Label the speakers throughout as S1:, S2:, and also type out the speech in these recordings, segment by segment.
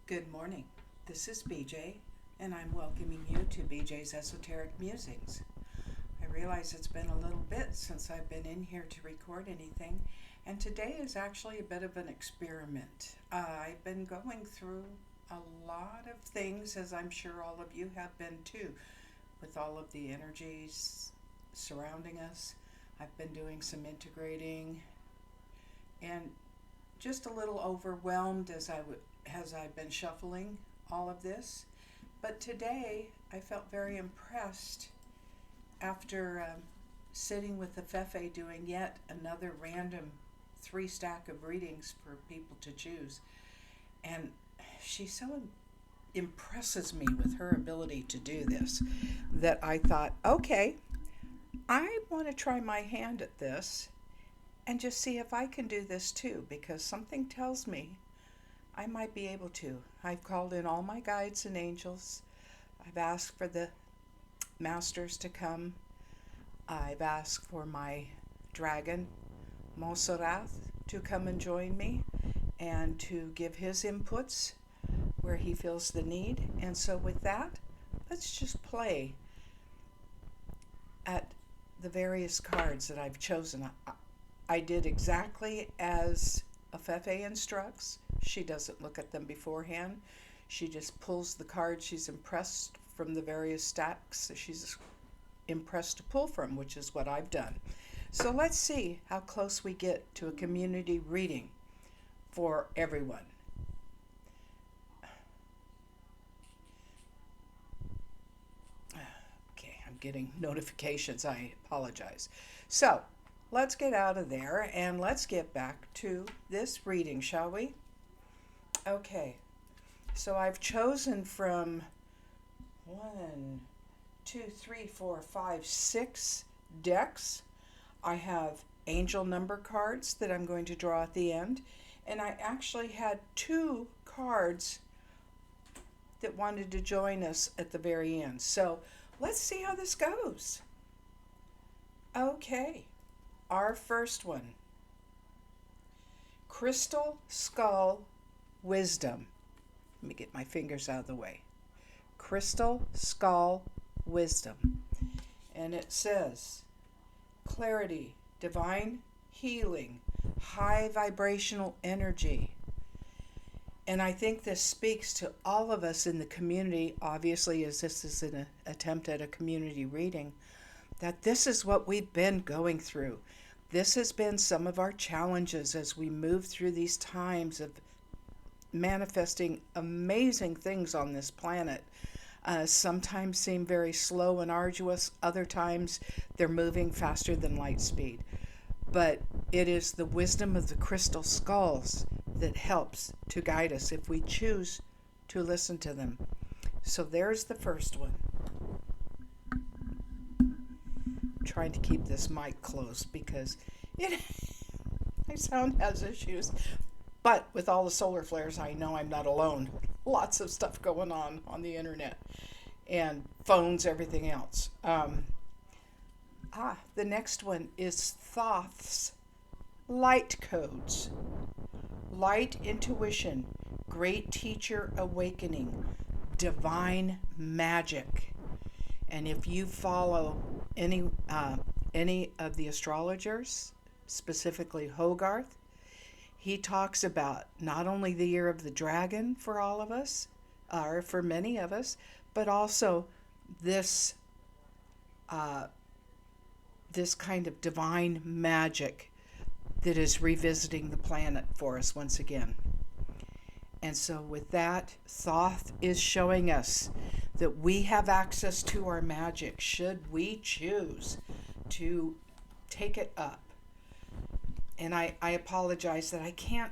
S1: Good morning. This is BJ, and I'm welcoming you to BJ's Esoteric Musings. I realize it's been a little bit since I've been in here to record anything, and today is actually a bit of an experiment. I've been going through a lot of things, as I'm sure all of you have been too, with all of the energies surrounding us. I've been doing some integrating and just a little overwhelmed as I've been shuffling all of this. But today I felt very impressed after sitting with Afefe doing yet another random three stack of readings for people to choose. And she so impresses me with her ability to do this that I thought, okay, I want to try my hand at this and just see if I can do this too, because something tells me I might be able to. I've called in all my guides and angels. I've asked for the masters to come. I've asked for my dragon, Moserath, to come and join me and to give his inputs where he feels the need. And so, with that, let's just play at the various cards that I've chosen. I did exactly as Afefe instructs. She doesn't look at them beforehand. She just pulls the cards she's impressed from the various stacks that she's impressed to pull from, which is what I've done. So let's see how close we get to a community reading for everyone. Okay, I'm getting notifications. I apologize. So let's get out of there and let's get back to this reading, shall we? Okay, so I've chosen from 6 decks. I have angel number cards that I'm going to draw at the end, and I actually had 2 cards that wanted to join us at the very end. So let's see how this goes. Okay, our first one, Crystal Skull Wisdom. Let me get my fingers out of the way. Crystal Skull Wisdom. And it says, clarity, divine healing, high vibrational energy. And I think this speaks to all of us in the community, obviously, as this is an attempt at a community reading, that this is what we've been going through. This has been some of our challenges as we move through these times of manifesting amazing things on this planet. Sometimes seem very slow and arduous. Other times they're moving faster than light speed. But it is the wisdom of the crystal skulls that helps to guide us if we choose to listen to them. So there's the first one. I'm trying to keep this mic closed because my sound has issues. But with all the solar flares, I know I'm not alone. Lots of stuff going on the internet and phones, everything else. The next one is Thoth's Light Codes. Light intuition, great teacher awakening, divine magic. And if you follow any of the astrologers, specifically Hogarth, he talks about not only the year of the dragon for all of us, or for many of us, but also this this kind of divine magic that is revisiting the planet for us once again. And so with that, Thoth is showing us that we have access to our magic should we choose to take it up. And I apologize that I can't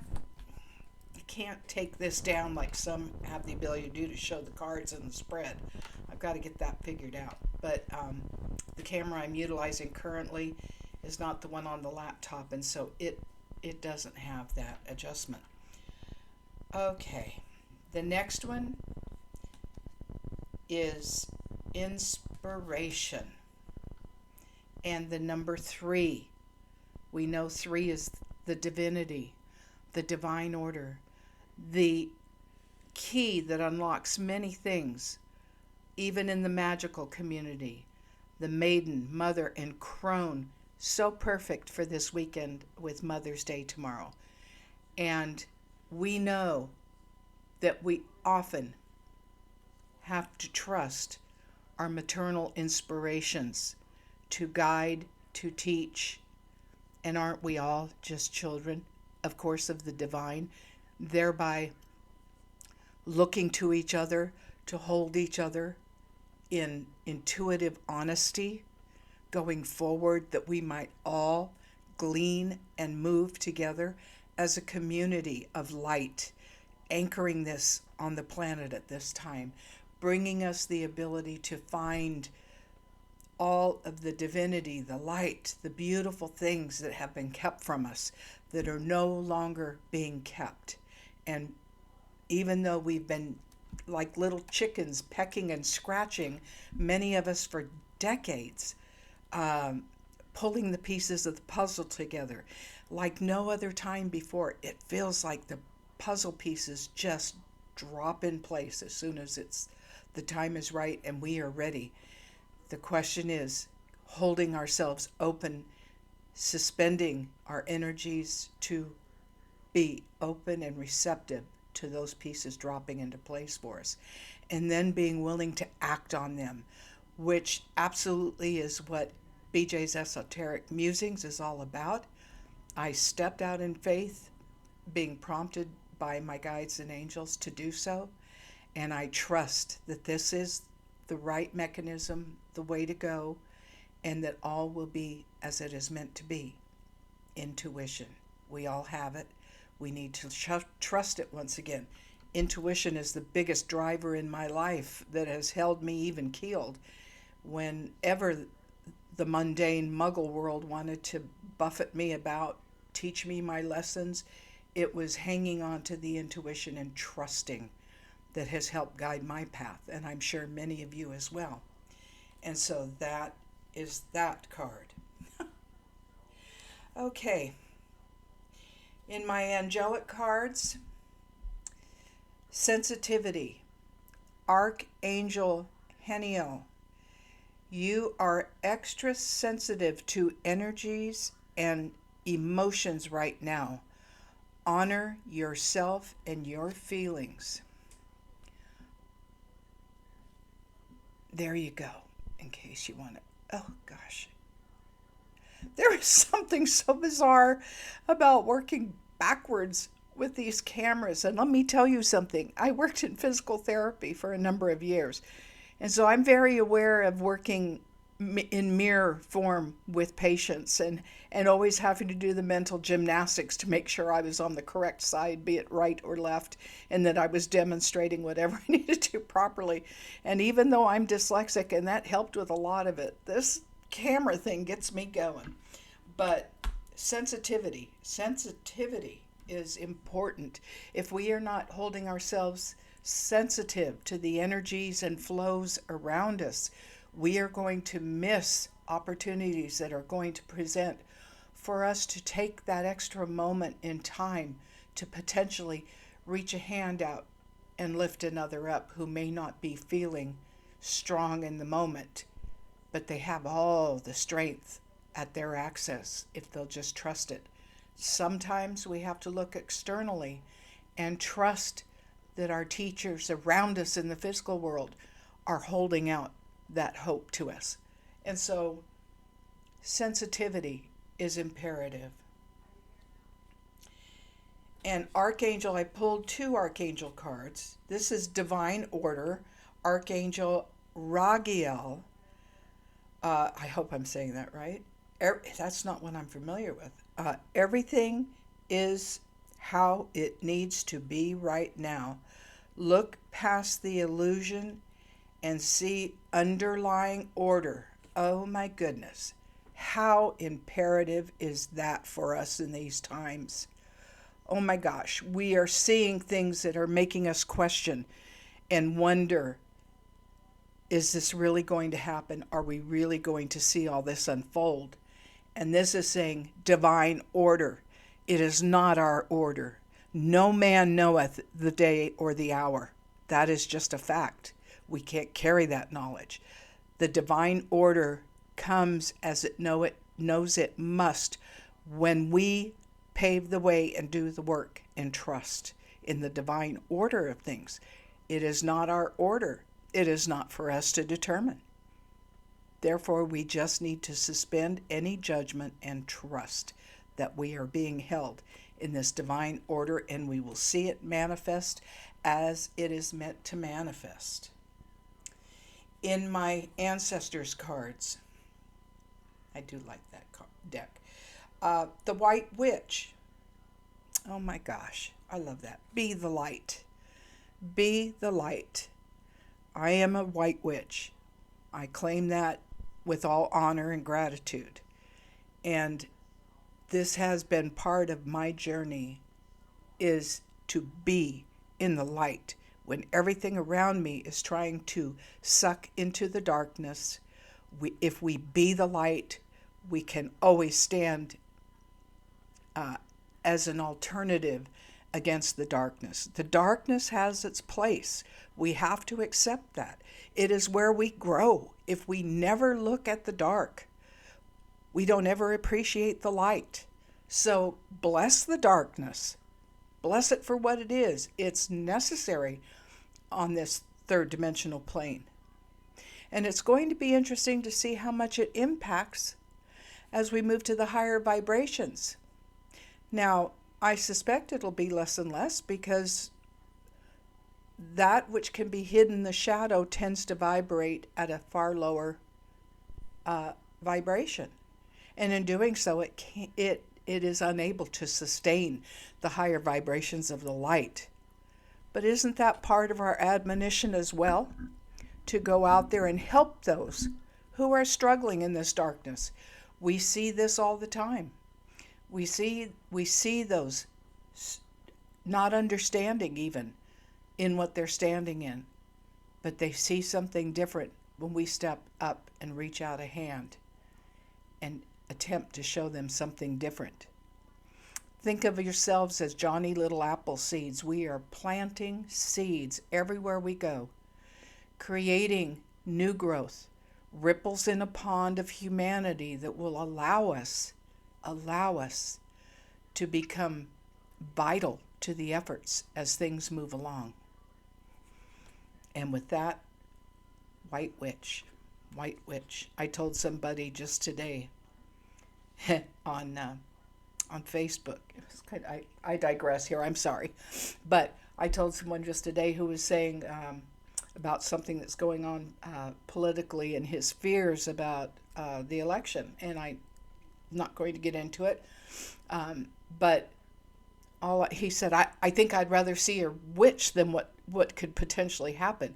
S1: take this down like some have the ability to do, to show the cards and the spread. I've got to get that figured out. But the camera I'm utilizing currently is not the one on the laptop, and so it doesn't have that adjustment. Okay, the next one is inspiration. And the number 3. We know 3 is the divinity, the divine order, the key that unlocks many things, even in the magical community. The Maiden, Mother, and Crone, so perfect for this weekend with Mother's Day tomorrow. And we know that we often have to trust our maternal inspirations to guide, to teach. And aren't we all just children, of course, of the divine, thereby looking to each other to hold each other in intuitive honesty going forward, that we might all glean and move together as a community of light, anchoring this on the planet at this time, bringing us the ability to find all of the divinity, the light, the beautiful things that have been kept from us, that are no longer being kept. And even though we've been like little chickens pecking and scratching, many of us for decades, pulling the pieces of the puzzle together like no other time before, it feels like the puzzle pieces just drop in place as soon as the time is right and we are ready. The question is holding ourselves open, suspending our energies to be open and receptive to those pieces dropping into place for us, and then being willing to act on them, which absolutely is what BJ's Esoteric Musings is all about. I stepped out in faith, being prompted by my guides and angels to do so, and I trust that this is the right mechanism, the way to go, and that all will be as it is meant to be. Intuition. We all have it. We need to trust it once again. Intuition is the biggest driver in my life that has held me even keeled. Whenever the mundane muggle world wanted to buffet me about, teach me my lessons, it was hanging on to the intuition and trusting that has helped guide my path, and I'm sure many of you as well. And so that is that card. Okay. In my angelic cards, sensitivity, Archangel Heniel. You are extra sensitive to energies and emotions right now. Honor yourself and your feelings. There you go, in case you want to. Oh, gosh. There is something so bizarre about working backwards with these cameras. And let me tell you something. I worked in physical therapy for a number of years. And so I'm very aware of working in mirror form with patients and always having to do the mental gymnastics to make sure I was on the correct side, be it right or left, and that I was demonstrating whatever I needed to properly. And even though I'm dyslexic, and that helped with a lot of it, this camera thing gets me going. But sensitivity is important. If we are not holding ourselves sensitive to the energies and flows around us, we are going to miss opportunities that are going to present for us to take that extra moment in time to potentially reach a hand out and lift another up who may not be feeling strong in the moment, but they have all the strength at their access if they'll just trust it. Sometimes we have to look externally and trust that our teachers around us in the physical world are holding out that hope to us. And so sensitivity is imperative. And Archangel, I pulled 2 Archangel cards. This is Divine Order, Archangel Ragiel. I hope I'm saying that right. That's not what I'm familiar with. Everything is how it needs to be right now. Look past the illusion and see underlying order. Oh my goodness. How imperative is that for us in these times? Oh my gosh, we are seeing things that are making us question and wonder, is this really going to happen? Are we really going to see all this unfold? And this is saying divine order. It is not our order. No man knoweth the day or the hour. That is just a fact. We can't carry that knowledge. The divine order comes as it knows it must when we pave the way and do the work and trust in the divine order of things. It is not our order. It is not for us to determine. Therefore, we just need to suspend any judgment and trust that we are being held in this divine order, and we will see it manifest as it is meant to manifest. In my ancestors' cards, I do like that deck. The White Witch. Oh my gosh, I love that. Be the light. Be the light. I am a white witch. I claim that with all honor and gratitude. And this has been part of my journey, is to be in the light. When everything around me is trying to suck into the darkness, if we be the light, we can always stand as an alternative against the darkness. The darkness has its place. We have to accept that. It is where we grow. If we never look at the dark, we don't ever appreciate the light. So bless the darkness. Bless it for what it is. It's necessary on this third dimensional plane. And it's going to be interesting to see how much it impacts as we move to the higher vibrations. Now, I suspect it'll be less and less because that which can be hidden in the shadow tends to vibrate at a far lower vibration. And in doing so, it is unable to sustain the higher vibrations of the light. But isn't that part of our admonition as well? To go out there and help those who are struggling in this darkness. We see this all the time. We see those not understanding even in what they're standing in. But they see something different when we step up and reach out a hand and attempt to show them something different. Think of yourselves as Johnny Little Apple seeds. We are planting seeds everywhere we go, creating new growth, ripples in a pond of humanity that will allow us to become vital to the efforts as things move along. And with that, White Witch. I told somebody just today on Facebook. It was I digress here. I'm sorry, but I told someone just today who was saying about something that's going on politically and his fears about the election, and I'm not going to get into it. But he said, I think I'd rather see a witch than what could potentially happen.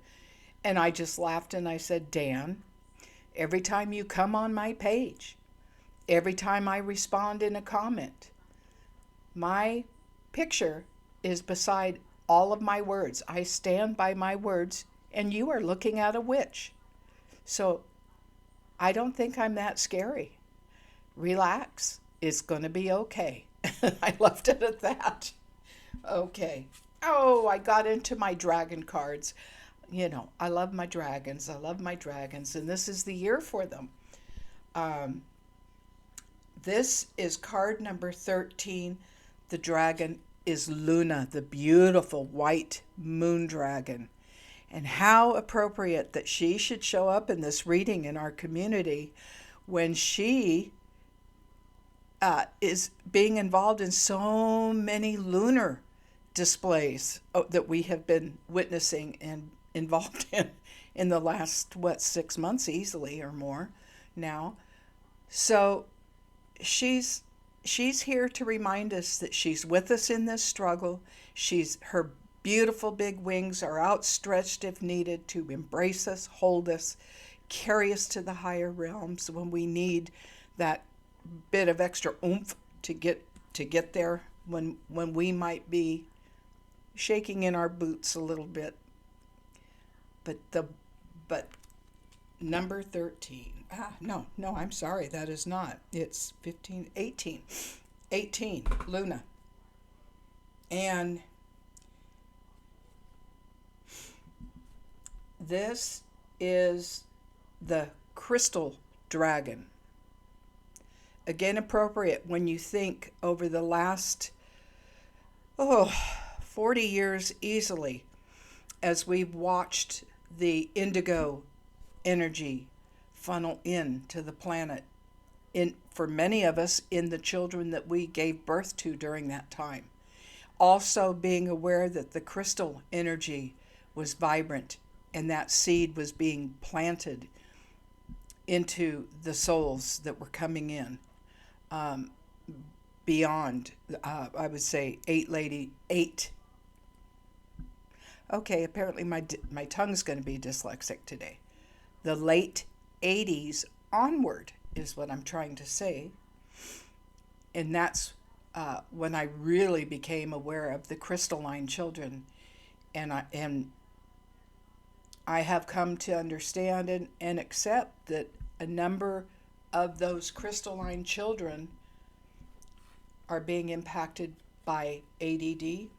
S1: And I just laughed and I said, Dan, every time you come on my page, every time I respond in a comment, my picture is beside all of my words. I stand by my words, and you are looking at a witch. So I don't think I'm that scary. Relax. It's going to be okay. I left it at that. Okay. Oh, I got into my dragon cards. You know, I love my dragons. And this is the year for them. This is card number 13. The dragon is Luna, the beautiful white moon dragon. And how appropriate that she should show up in this reading in our community when she is being involved in so many lunar displays that we have been witnessing and involved in the last, 6 months easily or more now. So she's here to remind us that she's with us in this struggle. Her beautiful big wings are outstretched if needed to embrace us, hold us, carry us to the higher realms when we need that bit of extra oomph to get there when we might be shaking in our boots a little bit. But number 13. No, I'm sorry, that is not. It's 15, 18. 18, Luna. And This is the crystal dragon. Again, appropriate when you think over the last, 40 years easily, as we've watched the indigo energy funnel in to the planet, in for many of us, in the children that we gave birth to during that time. Also being aware that the crystal energy was vibrant and that seed was being planted into the souls that were coming in, beyond, I would say, eight. Okay, apparently my tongue's going to be dyslexic today. The late 80s onward is what I'm trying to say. And that's when I really became aware of the crystalline children. And I have come to understand and accept that a number of those crystalline children are being impacted by ADD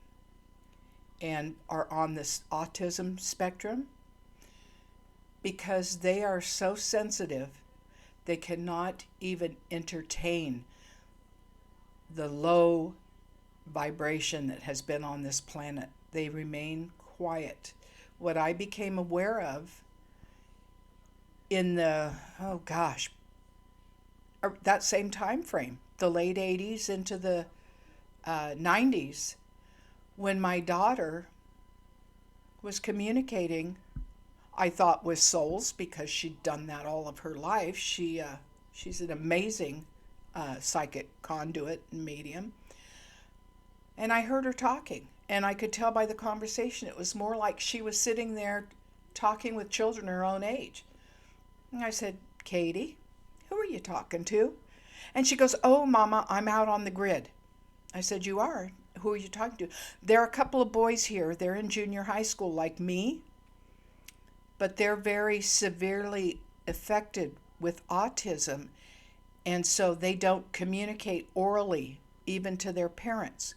S1: and are on this autism spectrum because they are so sensitive they cannot even entertain the low vibration that has been on this planet. They remain quiet. What I became aware of in the, that same time frame, the late 80s into the 90s, when my daughter was communicating, I thought, with souls, because she'd done that all of her life. She's an amazing psychic conduit and medium. And I heard her talking, and I could tell by the conversation it was more like she was sitting there talking with children her own age. And I said, Katie, who are you talking to? And she goes, oh, Mama, I'm out on the grid. I said, you are? Who are you talking to? There are a couple of boys here. They're in junior high school like me, but they're very severely affected with autism, and so they don't communicate orally even to their parents.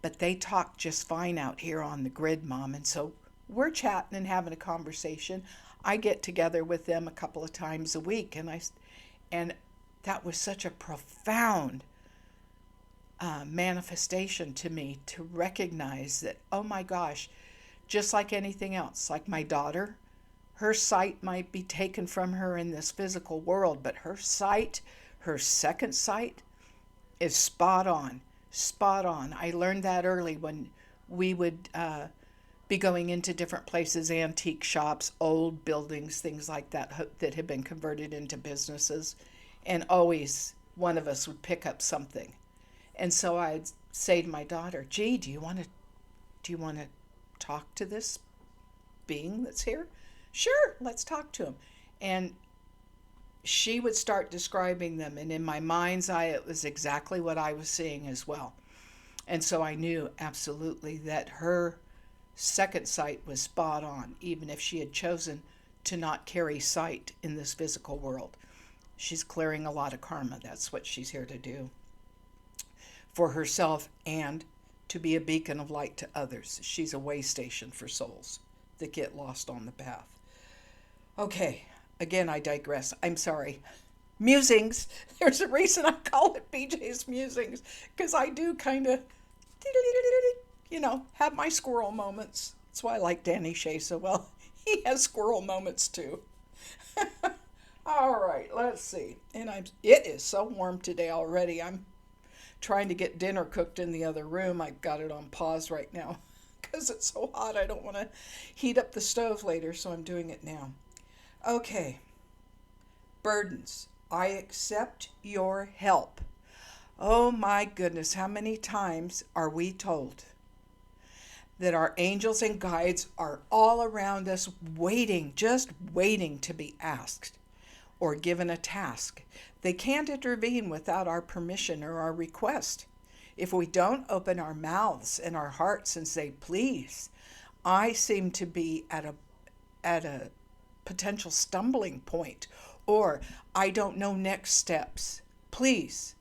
S1: But they talk just fine out here on the grid, Mom. And so we're chatting and having a conversation. I get together with them a couple of times a week, and that was such a profound manifestation to me, to recognize that, oh my gosh, just like anything else, like my daughter, her sight might be taken from her in this physical world, but her sight, her second sight, is spot on. Spot on. I learned that early when we would be going into different places, antique shops, old buildings, things like that that had been converted into businesses, and always one of us would pick up something. And so I'd say to my daughter, gee, do you want to talk to this being that's here? Sure, let's talk to him. And she would start describing them, and in my mind's eye, it was exactly what I was seeing as well. And so I knew absolutely that her second sight was spot on, even if she had chosen to not carry sight in this physical world. She's clearing a lot of karma. That's what she's here to do for herself and to be a beacon of light to others. She's a way station for souls that get lost on the path. Okay, again, I digress. I'm sorry. Musings. There's a reason I call it BJ's Musings, because I do kind of, have my squirrel moments. That's why I like Danny Shea so well. He has squirrel moments too. All right, let's see. And it is so warm today already. I'm trying to get dinner cooked in the other room. I've got it on pause right now because it's so hot. I don't want to heat up the stove later, so I'm doing it now. Okay. Burdens. I accept your help. Oh my goodness, how many times are we told that our angels and guides are all around us waiting, just waiting to be asked or given a task? They can't intervene without our permission or our request. If we don't open our mouths and our hearts and say, please, I seem to be at a potential stumbling point, or I don't know next steps, please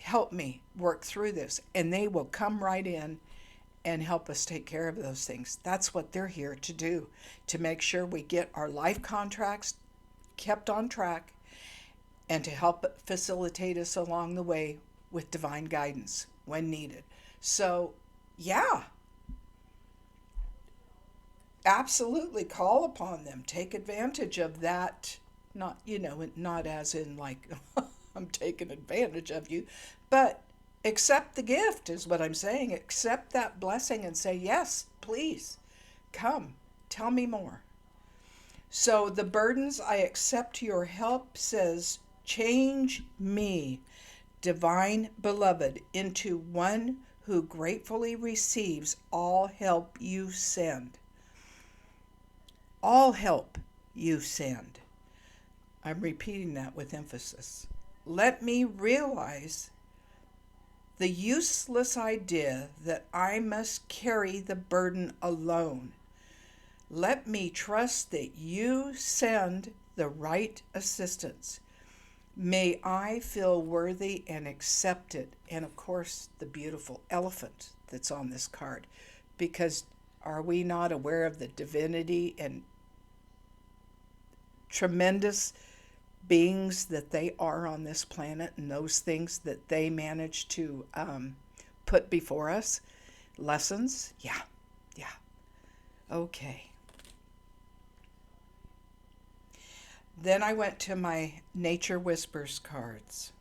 S1: help me work through this. And they will come right in and help us take care of those things. That's what they're here to do, to make sure we get our life contracts kept on track and to help facilitate us along the way with divine guidance when needed. So, yeah, absolutely call upon them. Take advantage of that. Not, not as in like, I'm taking advantage of you, but accept the gift is what I'm saying. Accept that blessing and say, yes, please, come, tell me more. So the burdens, I accept your help, says, change me, divine beloved, into one who gratefully receives all help you send. All help you send. I'm repeating that with emphasis. Let me realize the useless idea that I must carry the burden alone. Let me trust that you send the right assistance. May I feel worthy and accepted. And of course, the beautiful elephant that's on this card. Because are we not aware of the divinity and tremendous beings that they are on this planet and those things that they manage to put before us? Lessons? Yeah. Okay. Then I went to my Nature Whispers cards.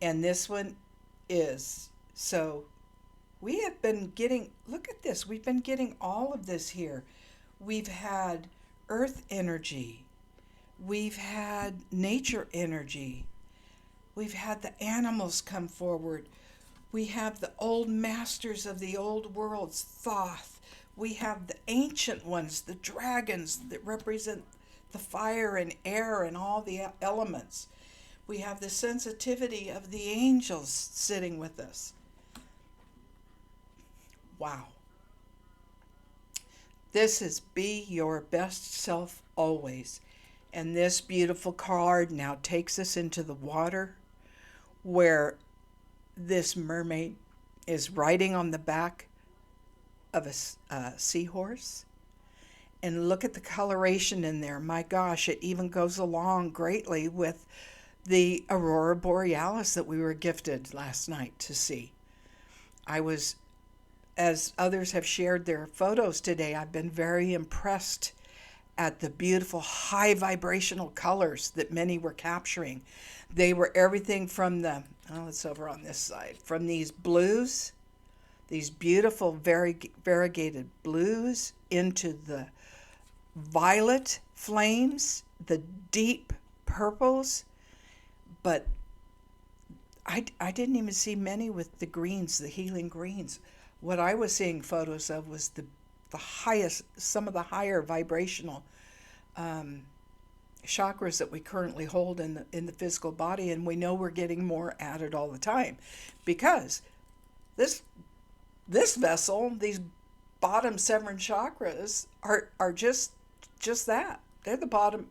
S1: And this one is, so we have been getting, look at this, we've been getting all of this here. We've had earth energy. We've had nature energy. We've had the animals come forward. We have the old masters of the old worlds, Thoth. We have the ancient ones, the dragons that represent the fire and air and all the elements. We have the sensitivity of the angels sitting with us. Wow. This is Be Your Best Self Always. And this beautiful card now takes us into the water where this mermaid is riding on the back of a seahorse. And look at the coloration in there. My gosh, it even goes along greatly with the aurora borealis that we were gifted last night to see. I was, as others have shared their photos today, I've been very impressed at the beautiful high vibrational colors that many were capturing. They were everything from it's over on this side, from these blues, these beautiful variegated blues, into the violet flames, the deep purples, but I didn't even see many with the greens, the healing greens. What I was seeing photos of was the highest, some of the higher vibrational chakras that we currently hold in the physical body, and we know we're getting more added all the time, because this vessel, these bottom 7 chakras are just that. They're the bottom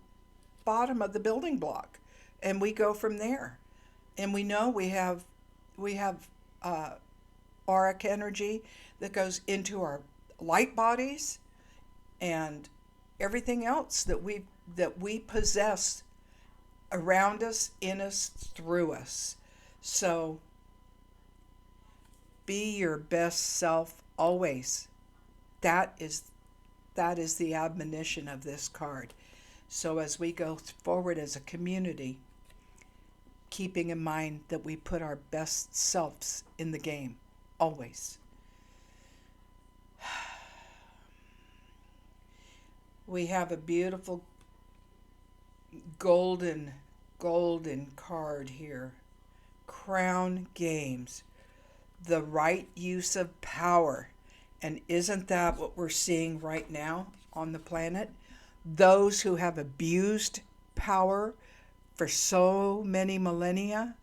S1: of the building block, and we go from there. And we know we have auric energy that goes into our light bodies and everything else that we possess around us, in us, through us. So be your best self always. That is the admonition of this card. So as we go forward as a community, keeping in mind that we put our best selves in the game, always. We have a beautiful golden card here. Crown Games. The right use of power. And isn't that what we're seeing right now on the planet? Those who have abused power for so many millennia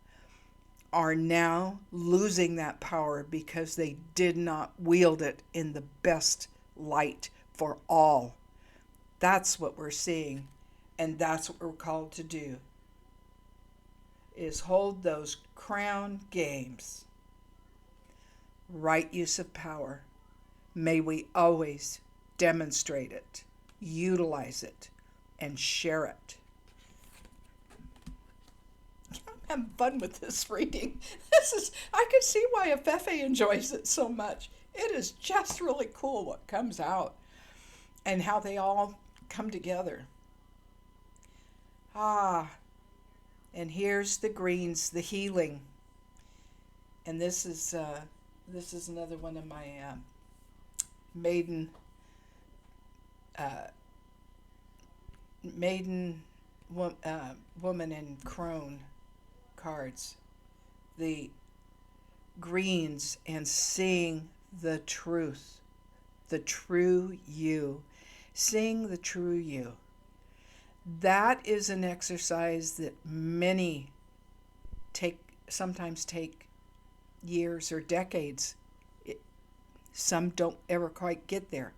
S1: are now losing that power because they did not wield it in the best light for all. That's what we're seeing, and that's what we're called to do, is hold those crown games. right use of power. May we always demonstrate it, utilize it, and share it. I'm having fun with this reading. I can see why Afefe enjoys it so much. It is just really cool what comes out and how they all come together. And here's the greens, the healing. And this is another one of my maiden woman in crone cards. The greens and seeing the truth, the true you, seeing the true you. That is an exercise that many sometimes take years or decades. Some don't ever quite get there.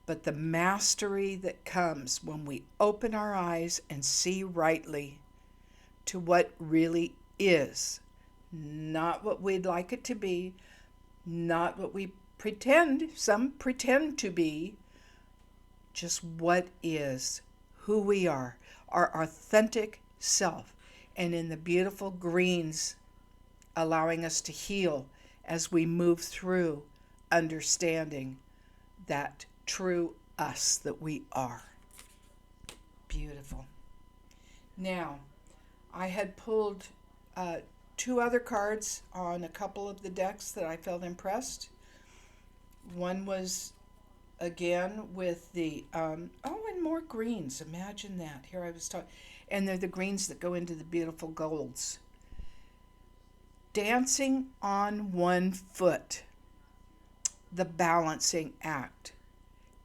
S1: But the mastery that comes when we open our eyes and see rightly to what really is, not what we'd like it to be, not what some pretend to be, just what is, who we are, our authentic self, and in the beautiful greens allowing us to heal as we move through understanding that true us that we are. Beautiful. Now, I had pulled 2 other cards on a couple of the decks that I felt impressed. One was again with the and more greens. Imagine that. Here I was talking, and they're the greens that go into the beautiful golds. Dancing on one foot, the balancing act.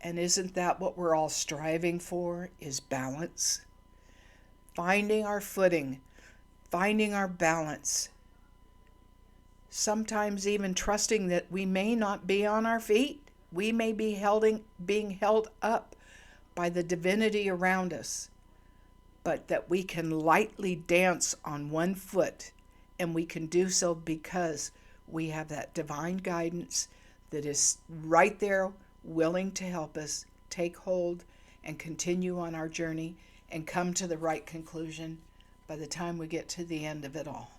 S1: And isn't that what we're all striving for, is balance? Finding our footing, finding our balance. Sometimes even trusting that we may not be on our feet. We may be being held up by the divinity around us, but that we can lightly dance on one foot, and we can do so because we have that divine guidance that is right there, willing to help us take hold and continue on our journey and come to the right conclusion by the time we get to the end of it all.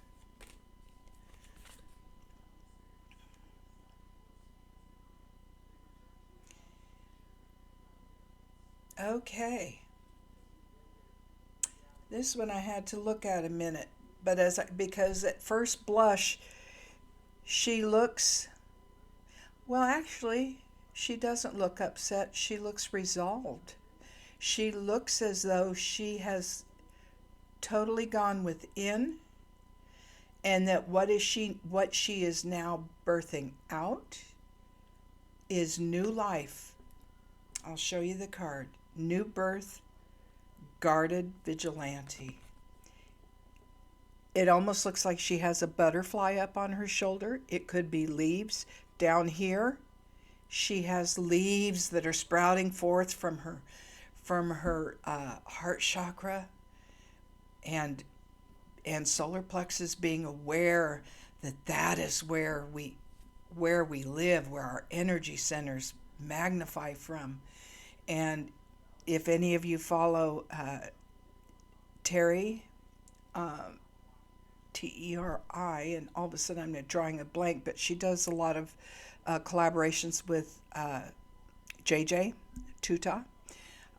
S1: Okay. This one I had to look at a minute, but because at first blush she looks, well, actually she doesn't look upset. She looks resolved. She looks as though she has totally gone within, and that what she is now birthing out is new life. I'll show you the card. New birth, guarded vigilante. It almost looks like she has a butterfly up on her shoulder. It could be leaves. Down here, she has leaves that are sprouting forth from her heart chakra, and solar plexus, being aware that is where we live, where our energy centers magnify from. And if any of you follow Terry, Teri, and all of a sudden I'm drawing a blank, but she does a lot of collaborations with JJ Tuta,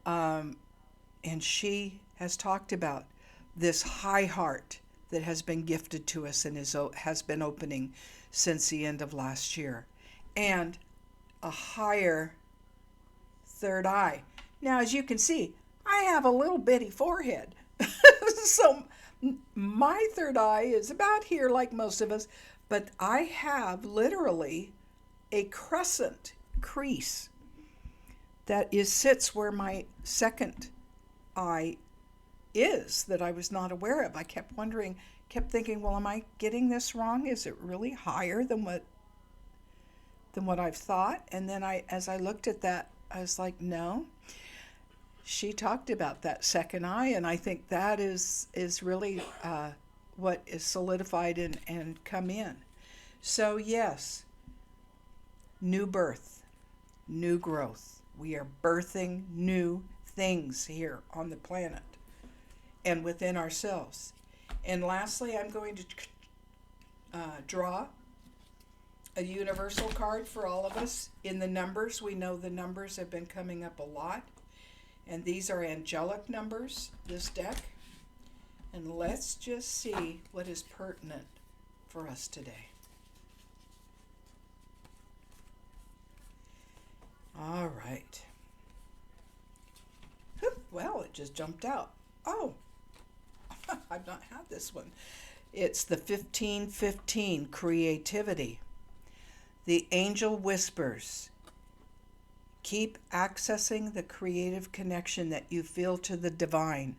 S1: and she has talked about this high heart that has been gifted to us and has been opening since the end of last year, and a higher third eye. Now, as you can see, I have a little bitty forehead. So my third eye is about here like most of us, but I have literally a crescent crease that sits where my second eye is, that I was not aware of. I kept thinking, well, am I getting this wrong? Is it really higher than what I've thought? And then as I looked at that, I was like, no. She talked about that second eye, and I think that is really what is solidified and come in. So yes, new birth, new growth. We are birthing new things here on the planet and within ourselves. And lastly, I'm going to draw a universal card for all of us. In the numbers, we know the numbers have been coming up a lot. And these are angelic numbers, this deck. And let's just see what is pertinent for us today. All right. Well, it just jumped out. Oh, I've not had this one. It's the 1515, creativity. The angel whispers. Keep accessing the creative connection that you feel to the divine.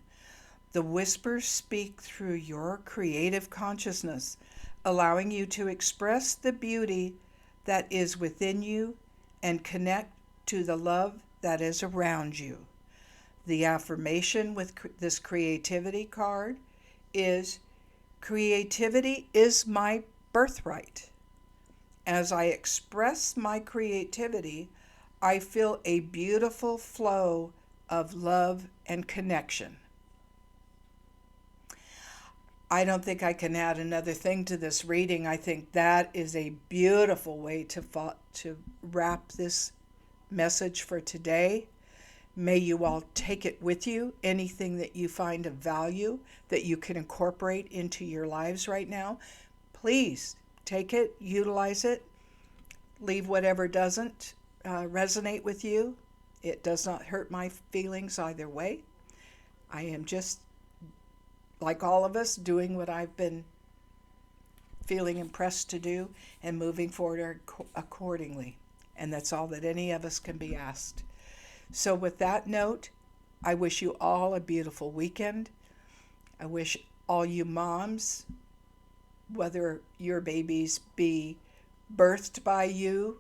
S1: The whispers speak through your creative consciousness, allowing you to express the beauty that is within you and connect to the love that is around you. The affirmation with this creativity card is, creativity is my birthright. As I express my creativity, I feel a beautiful flow of love and connection. I don't think I can add another thing to this reading. I think that is a beautiful way to wrap this message for today. May you all take it with you, anything that you find of value that you can incorporate into your lives right now. Please take it, utilize it, leave whatever doesn't resonate with you. It does not hurt my feelings either way. I am just, like all of us, doing what I've been feeling impressed to do and moving forward accordingly. And that's all that any of us can be asked. So with that note, I wish you all a beautiful weekend. I wish all you moms, whether your babies be birthed by you,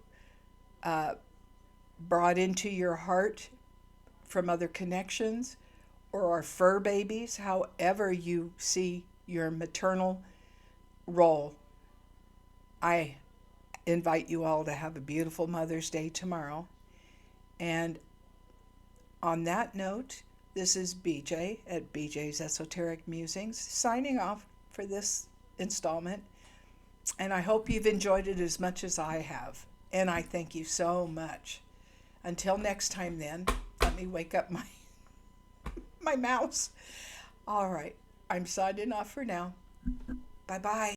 S1: brought into your heart from other connections, or are fur babies, however you see your maternal role, I invite you all to have a beautiful Mother's Day tomorrow. And on that note, this is BJ at BJ's Esoteric Musings, signing off for this installment. And I hope you've enjoyed it as much as I have. And I thank you so much. Until next time then, let me wake up my mouse. All right, I'm signing off for now. Bye-bye.